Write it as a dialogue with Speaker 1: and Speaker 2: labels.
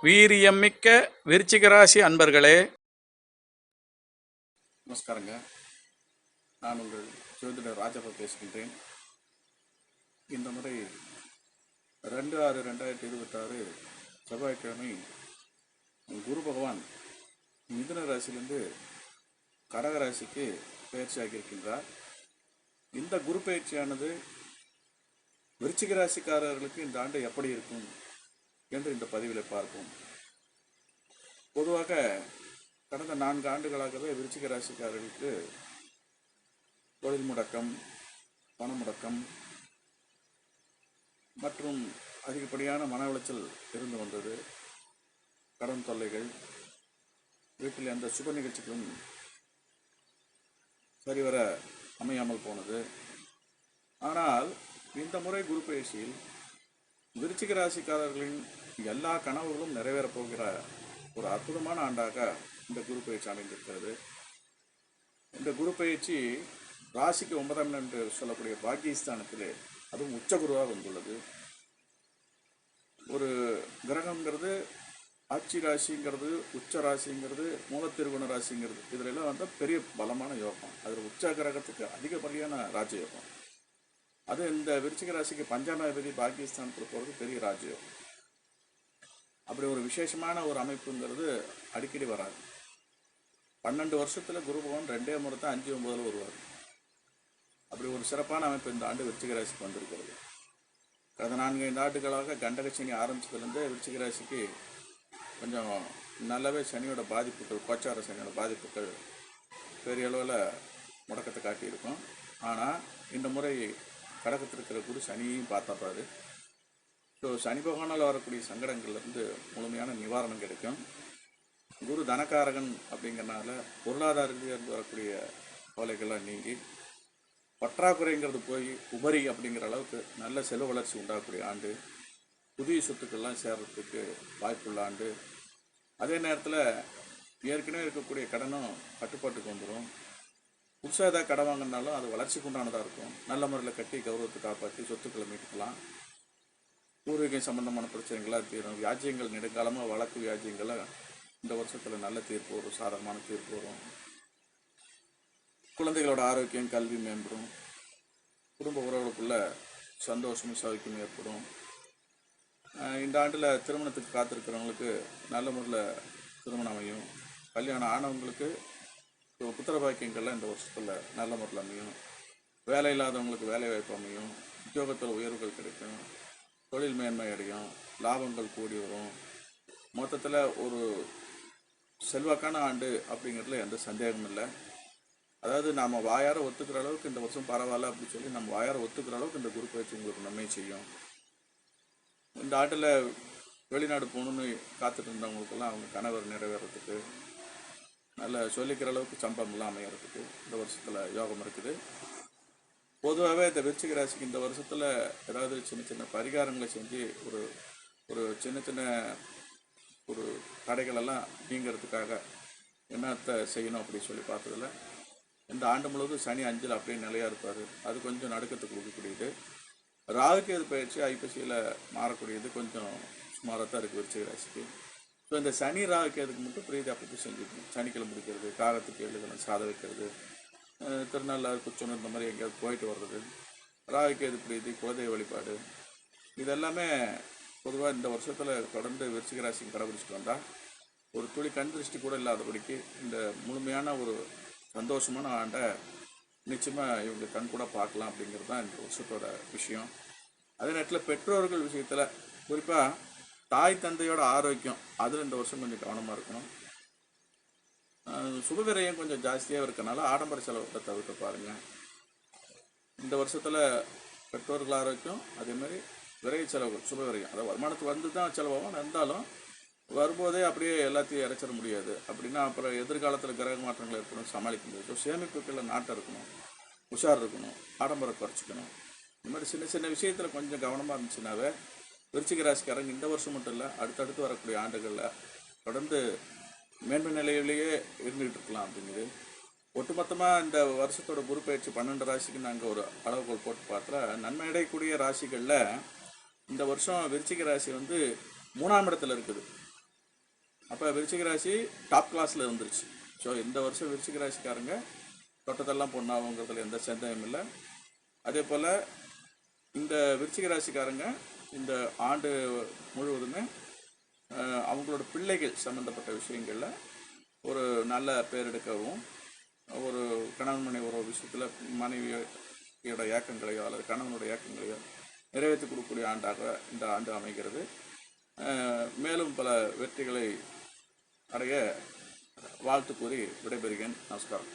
Speaker 1: வீரியமிக்க விருச்சிக ராசி அன்பர்களே,
Speaker 2: நமஸ்காரங்க. நான் உங்கள் ஜோதிடர் ராஜப்பா பேசுகின்றேன். இந்த முறை 2/6/2026 செவ்வாய்க்கிழமை குரு பகவான் மிதுன ராசியிலிருந்து கடக ராசிக்கு பயிற்சியாகி இருக்கின்றார். இந்த குரு பயிற்சியானது விருச்சிக ராசிக்காரர்களுக்கு இந்த ஆண்டு எப்படி இருக்கும் என்று இந்த பதிவில் பார்ப்போம். பொதுவாக கடந்த 4 ஆண்டுகளாகவே விருச்சிக ராசிக்காரர்களுக்கு தொழில் முடக்கம், பண முடக்கம் மற்றும் அதிகப்படியான மன உளைச்சல் இருந்து வந்தது. கடன் தொல்லைகள், வீட்டில் எந்த சுப நிகழ்ச்சிகளும் சரிவர அமையாமல் போனது. ஆனால் இந்த முறை குரு பயிற்சியில் விருச்சிக ராசிக்காரர்களின் எல்லா கனவுகளும் நிறைவேறப் போகிற ஒரு அற்புதமான ஆண்டாக இந்த குரு பயிற்சி அமைந்திருக்கிறது. இந்த குரு பயிற்சி ராசிக்கு 9ஆம் இடம் என்று சொல்லக்கூடிய பாக்கியஸ்தானத்திலே அதுவும் உச்ச குருவாக வந்துள்ளது. ஒரு கிரகங்கிறது ஆட்சி ராசிங்கிறது, உச்ச ராசிங்கிறது, மூலத்திருகுண ராசிங்கிறது, இதிலெல்லாம் வந்து பெரிய பலமான யோகம். அதில் உச்ச கிரகத்துக்கு அதிகப்படியான ராஜயோகம். அது இந்த விருச்சிக ராசிக்கு 5ஆம் அதிபதி பாக்கியஸ்தானத்தில் போகிறது பெரிய ராஜயோகம். அப்படி ஒரு விசேஷமான ஒரு அமைப்புங்கிறது அடிக்கடி வராது. 12 வருஷத்தில் குரு பகவான் 2 முறை தான் 5, 9 வருவார். அப்படி ஒரு சிறப்பான அமைப்பு இந்த ஆண்டு விருச்சிக ராசிக்கு வந்திருக்கிறது. கடந்த 4-5 ஆண்டுகளாக கண்டகசனி ஆரம்பித்ததுலேருந்து விருச்சிக ராசிக்கு கொஞ்சம் நல்லாவே சனியோட பாதிப்புகள், கோச்சார சனியோட பாதிப்புகள் பெரிய அளவில் முடக்கத்தை காட்டியிருக்கும். ஆனால் இந்த முறை கடகத்தில் இருக்கிற குரு சனியையும் பார்த்தாப்பாரு. ஸோ சனி பகவானால் வரக்கூடிய சங்கடங்கள்லேருந்து முழுமையான நிவாரணம் கிடைக்கும். குரு தனக்காரகன் அப்படிங்கிறனால பொருளாதார ரீதியாக வரக்கூடிய கவலைகள்லாம் நீங்கி பற்றாக்குறைங்கிறது போய் உபரி அப்படிங்கிற அளவுக்கு நல்ல செல்வ வளர்ச்சி உண்டாகக்கூடிய ஆண்டு. புதிய சொத்துக்கள்லாம் சேர்றதுக்கு வாய்ப்புள்ள ஆண்டு. அதே நேரத்தில் ஏற்கனவே இருக்கக்கூடிய கடனும் கட்டுப்பாட்டுக்கு வந்துடும். புதுசாக ஏதாவது கடன் வாங்கினாலும் அது வளர்ச்சிக்கு உண்டானதாக இருக்கும். நல்ல முறையில் கட்டி கௌரவத்தை காப்பாற்றி சொத்துக்களை மீட்டுக்கலாம். பூர்வீகம் சம்பந்தமான பிரச்சனைகளாக தீரும். வியாஜ்யங்கள் நெடுங்காலமாக வழக்கு வியாஜ்யங்களை இந்த வருஷத்தில் நல்ல தீர்ப்பு வரும், சாதகமான தீர்ப்பு வரும். குழந்தைகளோட ஆரோக்கியம், கல்வி மேம்படும். குடும்ப உறவுகளுக்குள்ள சந்தோஷமும் சௌக்கியம் ஏற்படும். இந்த ஆண்டில் திருமணத்துக்கு காத்திருக்கிறவங்களுக்கு நல்ல முறையில் திருமணம் அமையும். கல்யாணம் ஆனவங்களுக்கு புத்திர பாக்கியங்கள்லாம் இந்த வருஷத்தில் நல்ல முறையில் அமையும். வேலை இல்லாதவங்களுக்கு வேலை வாய்ப்பு அமையும். உத்தியோகத்தில் உயர்வுகள் கிடைக்கும். தொழில் மேன்மை அடையும். லாபங்கள் கூடி வரும். மொத்தத்தில் ஒரு செல்வாக்கான ஆண்டு அப்படிங்கிறதுல எந்த சந்தேகமும் இல்லை. அதாவது நாம் வாயார ஒத்துக்கிற அளவுக்கு இந்த வருஷம் பரவாயில்ல அப்படின்னு சொல்லி நம்ம வாயார ஒத்துக்கிற அளவுக்கு இந்த குரு பயிற்சி உங்களுக்கு நன்மை செய்யும். இந்த ஆண்டில் வெளிநாடு போகணுன்னு காத்துட்டு இருந்தவங்களுக்கெல்லாம் அவங்க கணவர் நிறைவேறதுக்கு, நல்ல சொல்லிக்கிற அளவுக்கு சம்பளம்லாம் அமையறதுக்கு இந்த வருஷத்தில் யோகம் இருக்குது. பொதுவாகவே இந்த விருச்சிக ராசிக்கு இந்த வருஷத்தில் ஏதாவது சின்ன சின்ன பரிகாரங்களை செஞ்சு ஒரு சின்ன சின்ன ஒரு தடைகளெல்லாம் நீங்கிறதுக்காக என்னத்தை செய்யணும் அப்படின்னு சொல்லி பார்த்ததில் இந்த ஆண்டு முழுவதும் சனி 5ல் அப்படியே நிலையாக இருப்பார். அது கொஞ்சம் நடுக்கத்தை கொடுக்கக்கூடியது. ராகுகேது பயிற்சி ஐப்பசியில் மாறக்கூடியது கொஞ்சம் சுமாராக தான் இருக்குது விருச்சிக ராசிக்கு. ஸோ இந்த சனி ராகுகேதுக்கு மட்டும் பிரீதி அப்படி செஞ்சுக்கணும். சனிக்கிழமை முடிக்கிறது, காகத்துக்கு எழுதணும், சாத வைக்கிறது, திருநள்ளாறு, குச்சனூர் இந்த மாதிரி எங்கேயாவது போயிட்டு வர்றது, ராகுகேது பிரீதி, குலதெய்வ வழிபாடு, இதெல்லாமே பொதுவாக இந்த வருஷத்தில் தொடர்ந்து விருச்சிக ராசிக்கு கடைபிடிச்சிட்டு வந்தால் ஒரு துளி கண் திருஷ்டி கூட இல்லாதபடிக்கு இந்த முழுமையான ஒரு சந்தோஷமான ஆண்டை நிச்சயமாக இவங்க கண் கூட பார்க்கலாம் அப்படிங்கிறது தான் இந்த வருஷத்தோட விஷயம். அதே நேரத்தில் பெற்றோர்கள் விஷயத்தில் குறிப்பாக தாய் தந்தையோட ஆரோக்கியம் அதில் இந்த வருஷம் கொஞ்சம் கவனமாக இருக்கணும். சுபவிரயம் கொஞ்சம் ஜாஸ்தியாக இருக்கனால ஆடம்பர செலவத்தை தவிர்க்க பாருங்கள். இந்த வருஷத்தில் பெற்றோர்கள் ஆரோக்கியம், அதேமாதிரி விரைய செலவுகள், சுபவிரயம், அதாவது வருமானத்துக்கு வந்து தான் செலவாகும். இருந்தாலும் வரும்போதே அப்படியே எல்லாத்தையும் இறைச்சிட முடியாது. அப்படின்னா அப்புறம் எதிர்காலத்தில் கிரக மாற்றங்கள் இருக்கணும், சமாளிக்க முடியாது. ஸோ சேமிப்புகளில் நாட்டம் இருக்கணும், உஷார் இருக்கணும், ஆடம்பரம் குறைச்சிக்கணும். இந்த மாதிரி சின்ன சின்ன விஷயத்தில் கொஞ்சம் கவனமாக இருந்துச்சுனாவே விருச்சிக ராசிக்காரங்க இந்த வருஷம் மட்டும் இல்லை, அடுத்தடுத்து வரக்கூடிய ஆண்டுகளில் தொடர்ந்து மேன்மை நிலையிலேயே இருந்துகிட்டு இருக்கலாம் அப்படிங்கிறது. ஒட்டுமொத்தமாக இந்த வருஷத்தோட குரு பயிற்சி 12 ராசிக்கு நாங்கள் ஒரு அளவுகோல் போட்டு பார்த்தா நன்மை அடையக்கூடிய ராசிகளில் இந்த வருஷம் விருச்சிக ராசி வந்து 3ஆம் இடத்துல இருக்குது. அப்போ விருச்சிக ராசி டாப் கிளாஸில் இருந்துருச்சு. ஸோ இந்த வருஷம் விருச்சிக ராசிக்காரங்க தொட்டதெல்லாம் பொண்ணாகுங்கிறதுல எந்த சந்தேகமும் இல்லை. அதே போல் இந்த விருச்சிக ராசிக்காரங்க இந்த ஆண்டு முழுவதுமே அவங்களோட பிள்ளைகள் சம்மந்தப்பட்ட விஷயங்களில் ஒரு நல்ல பேர் எடுக்கவும், ஒரு கணவன் மனைவி உறவு விஷயத்தில் மனைவியோட ஏக்கங்களையோ அல்லது கணவனோட ஏக்கங்களையோ நிறைவேற்றி கொடுக்கக்கூடிய ஆண்டாக இந்த ஆண்டு அமைகிறது. மேலும் பல வெற்றிகளை அடைய வாழ்த்து கூறி விடைபெறுகிறேன். நமஸ்காரம்.